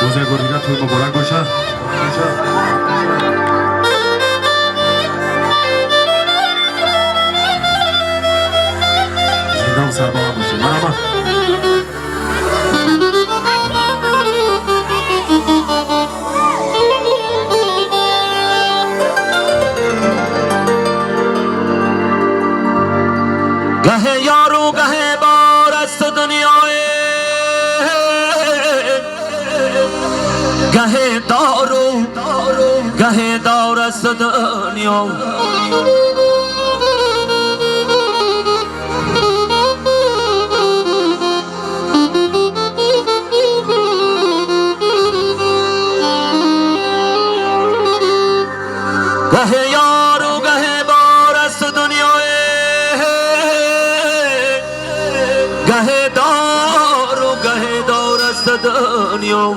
روزگاری‌ها توی مبارک باشه. زندان سربا هم باشه. مرحبا. گه یارو گه بار است دنیای گه دارو گه دار است دنیا گه یارو گه بار است دنیای گه دار است دنیا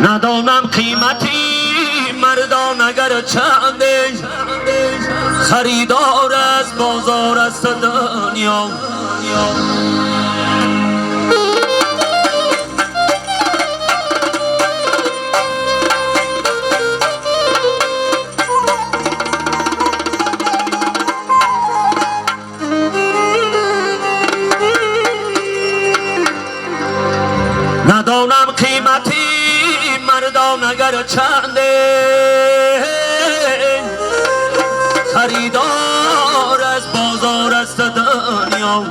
ندانم قیمتی مردان اگر چنده خریدار از بازار است دنیا ندانم قیمتی مردان اگر چنده خریدار از بازار است دنیا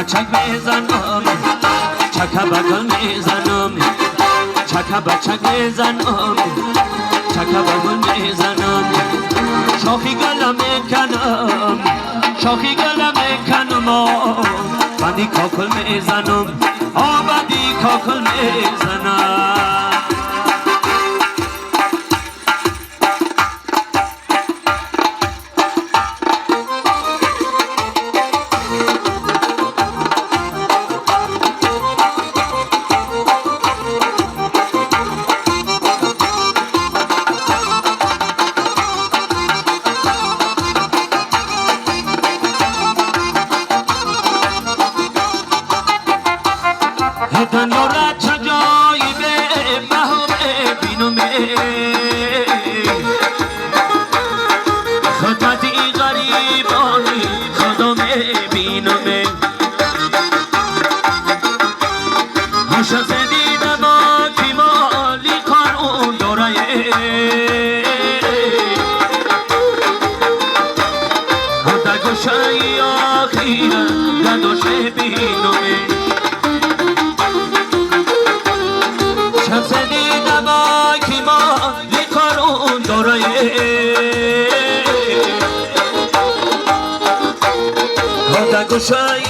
چک میزنم چک بگل میزنم چک بچک میزنم چک بگل میزنم شاخی گلم میکنم شاخی گلم میکنم بندی کاکل میزنم بندی کاکل میزنم دنیا را چجایی به بهامه بینم خدمتی غریبانی خدا میبینم هاشا زدیدم که مالی قانون داره خدا گوشای آخیره نداشه بینم گوشای